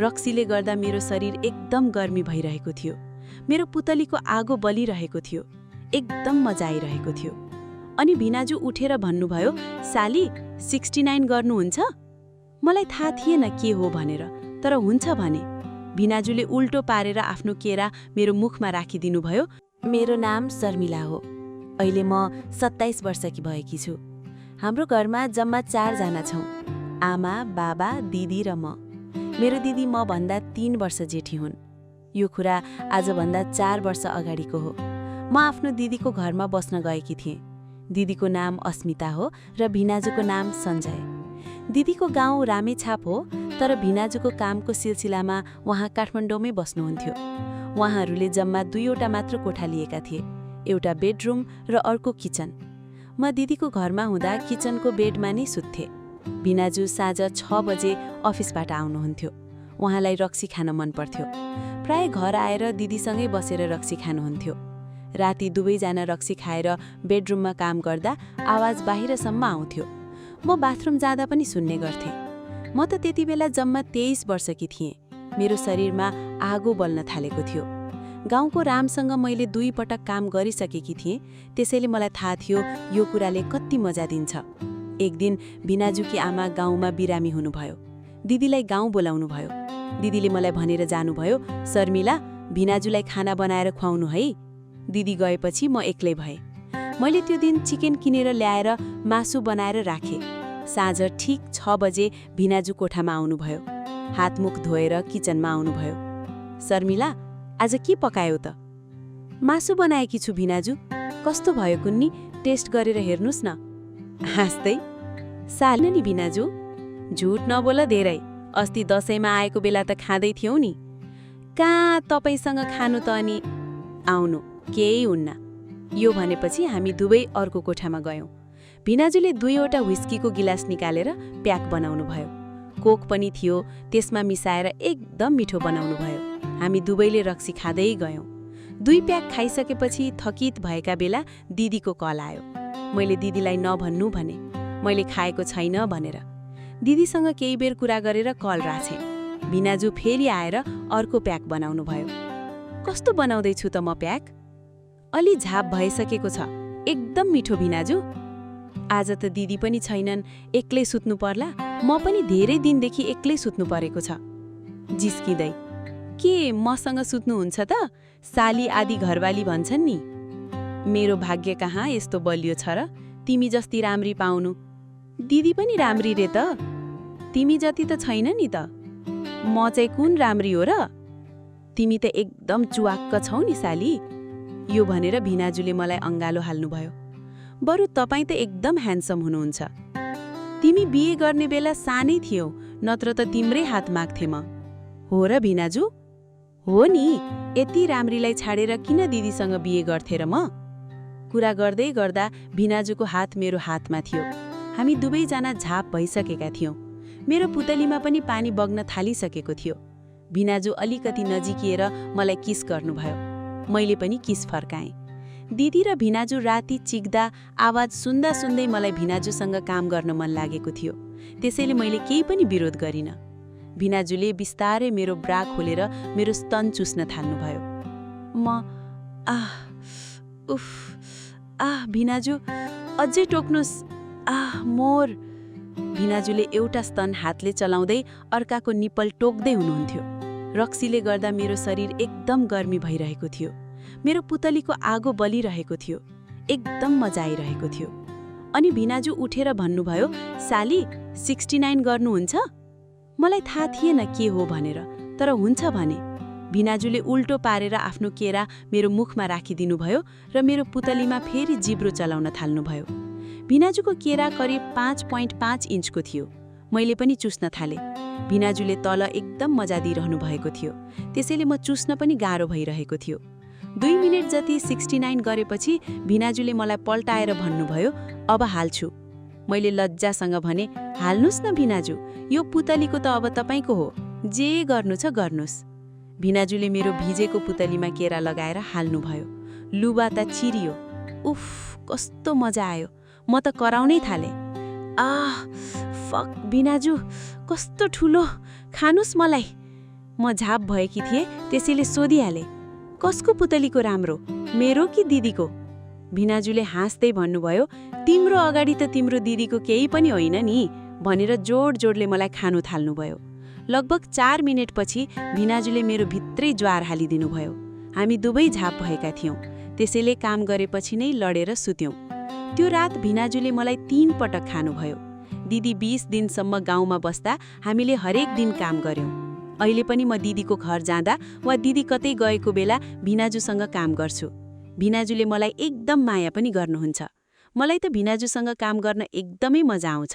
रक्सीले गर्दा मेरो शरीर एकदम गर्मी भइरहेको थियो। मेरो पुतलीको आगो बलिरहेको थियो। एकदम मजा आइरहेको थियो। अनि भिनाजु उठेर भन्नुभयो, साली 69 गर्नुहुन्छ? मलाई थाहा थिएन के हो भनेर, तर हुन्छ भने। भिनाजुले उल्टो पारेर आफ्नो केरा मेरो मुखमा राखिदिनुभयो। मेरो नाम शर्मिला हो। अहिले म 27 वर्षकी भएकी छु। हाम्रो घरमा जम्मा 4 जना छौँ, आमा, बाबा, दिदी र म। मेरो दिदी म भन्दा 3 वर्ष जेठी हुन्। यो कुरा आजभन्दा 4 वर्ष अगाडिको हो। म आफ्नो दिदीको घरमा बस्न गएकी थिएँ। दिदीको नाम अस्मिता हो र भिनाजुको नाम सञ्जय। दिदीको गाउँ रामेछाप हो, तर भिनाजुको कामको सिलसिलामा उहाँ काठमाडौँमै बस्नुहुन्थ्यो। उहाँहरूले जम्मा 2वटा मात्र कोठा लिएका थिए, एउटा बेडरुम र अर्को किचन। म दिदीको घरमा हुँदा किचनको बेडमा नै सुत्थे। भिनाजु साँझ 6 बजे अफिसबाट आउनुहुन्थ्यो। उहाँलाई रक्सी खान मन पर्थ्यो। प्राय घर आएर दिदीसँगै बसेर रक्सी खानुहुन्थ्यो। राति दुवैजना रक्सी खाएर बेडरुममा काम गर्दा आवाज बाहिरसम्म आउँथ्यो। म बाथरुम जाँदा पनि सुन्ने गर्थेँ। म त त्यति बेला जम्मा 23 वर्षकी थिएँ। मेरो शरीरमा आगो बल्न थालेको थियो। गाउँको रामसँग मैले 2 पटक काम गरिसकेकी थिएँ, त्यसैले मलाई थाहा थियो यो कुराले कति मजा दिन्छ। एक दिन भिनाजुकी आमा गाउँमा बिरामी हुनुभयो। दिदीलाई गाउँ बोलाउनुभयो। दिदीले मलाई भनेर जानुभयो, शर्मिला, भिनाजुलाई खाना बनाएर खुवाउनु है। दिदी गएपछि म एक्लै भएँ। मैले त्यो दिन चिकन किनेर ल्याएर मासु बनाएर राखेँ। साँझ ठीक 6 बजे भिनाजु कोठामा आउनुभयो। हातमुख धोएर किचनमा आउनुभयो। शर्मिला, आज के पकायो त? मासु बनाएकी छु भिनाजु। कस्तो भयो कुन्नी, टेस्ट गरेर हेर्नुस् न। हाँस्दै, साल नि भिनाजु, झुट नबोल धेरै। अस्ति दशैंमा आएको बेला त खाँदै थियौ नि। कहाँ तपाईसँग खानु त अनि? आउनु, केही हुन्न। यो भनेपछि हामी दुवै अर्को कोठामा गयौँ। भिनाजुले 2वटा व्हिस्कीको गिलास निकालेर प्याक बनाउनु भयो। कोक पनि थियो, त्यसमा मिसाएर एकदम मिठो बनाउनु भयो। हामी दुवैले रक्सी खाँदै गयौँ। 2 प्याक खाइसकेपछि थकित भएका बेला दिदीको कल आयो। मैले दिदीलाई नभन्नु भने, मैले खाएको छैन भनेर। दिदीसँग केही बेर कुरा गरेर कल राछेँ। भिनाजु फेरि आएर अर्को प्याक बनाउनु भयो। कस्तो बनाउँदैछु त म प्याक? अलि झाप भइसकेको छ, एकदम मिठो भिनाजु। आज त दिदी पनि छैनन्, एक्लै सुत्नु पर्ला। म पनि धेरै दिनदेखि एक्लै सुत्नु परेको छ। जिस्किँदै, के मसँग सुत्नुहुन्छ त? साली आदि घरवाली भन्छन् नि। मेरो भाग्य कहाँ यस्तो बलियो छ र, तिमी जस्ती राम्री पाउनु। दिदी पनि राम्री रे त, तिमी जति त छैन नि त। म चाहिँ कुन राम्री हो र? तिमी त एकदम चुवाक्क छौ नि साली। यो भनेर भिनाजुले मलाई अङ्गालो हाल्नुभयो। बरु तपाईँ त एकदम ह्यान्डसम हुनुहुन्छ। तिमी बिहे गर्ने बेला सानै थियौ, नत्र त तिम्रै हात माग्थे म। हो र भिनाजु? हो नि, यति राम्रीलाई छाडेर किन दिदीसँग बिहे गर्थे र म? कुरा गर्दै गर्दा भिनाजुको हात मेरो हातमा थियो। हामी दुवैजना झाप भइसकेका थियौँ। मेरो पुतलीमा पनि पानी बग्न थालिसकेको थियो। भिनाजु अलिकति नजिकिएर मलाई किस गर्नुभयो। मैले पनि किस फर्काएँ। दिदी र भिनाजु राति चिक्दा आवाज सुन्दा सुन्दै मलाई भिनाजुसँग काम गर्न मन लागेको थियो। त्यसैले मैले केही पनि विरोध गरिनँ। भिनाजुले बिस्तारै मेरो ब्रा खोलेर मेरो स्तन चुस्न थाल्नुभयो। भिनाजु, अझै टोक्नुस्। मोर। भिनाजुले एउटा स्तन हातले चलाउँदै अर्काको निप्पल टोक्दै हुनुहुन्थ्यो। रक्सीले गर्दा मेरो शरीर एकदम गर्मी भइरहेको थियो। मेरो पुतलीको आगो बलिरहेको थियो। एकदम मजा आइरहेको थियो। अनि भिनाजु उठेर भन्नुभयो, साली 69 गर्नुहुन्छ? मलाई थाहा थिएन के हो भनेर, तर हुन्छ भने। भिनाजुले उल्टो पारेर आफ्नो केरा मेरो मुखमा राखिदिनुभयो र मेरो पुतलीमा फेरि जिब्रो चलाउन थाल्नुभयो। भिनाजुको केरा करिब 5.5 इन्चको थियो। मैले पनि चुस्न थालेँ। भिनाजुले तल एकदम मजा दिइरहनु भएको थियो, त्यसैले म चुस्न पनि गाह्रो भइरहेको थियो। 2 मिनेट जति 69 गरेपछि भिनाजुले मलाई पल्टाएर भन्नुभयो, अब हाल्छु। मैले लज्जासँग भने, हाल्नुस् न भिनाजु, यो पुतलीको त अब तपाईँको हो, जे गर्नु छ गर्नुस्। भिनाजुले मेरो भिजेको पुतलीमा केरा लगाएर हाल्नुभयो। लुबा त चिरियो। उफ, कस्तो मजा आयो। म त कराउनै थालेँ। फक भिनाजु, कस्तो ठुलो, खानुस् मलाई। म झाप भएकी थिएँ, त्यसैले सोधिहालेँ, कसको पुतलीको राम्रो, मेरो कि दिदीको? भिनाजुले हाँस्दै भन्नुभयो, तिम्रो अगाडि त तिम्रो दिदीको केही पनि होइन नि, भनेर जोड-जोडले मलाई खानु थाल्नुभयो। लगभग 4 मिनेटपछि भिनाजुले मेरो भित्रै ज्वार हालिदिनुभयो। हामी दुवै झाप भएका थियौँ, त्यसैले काम गरेपछि नै लडेर सुत्यौँ। त्यो रात भिनाजुले मलाई 3 पटक खानुभयो। दिदी 20 दिनसम्म गाउँमा बस्दा हामीले हरेक दिन काम गर्यौँ। अहिले पनि म दिदीको घर जाँदा वा दिदी कतै गएको बेला भिनाजुसँग काम गर्छु। भिनाजुले मलाई एकदम माया पनि गर्नुहुन्छ। मलाई त भिनाजुसँग काम गर्न एकदमै मजा आउँछ।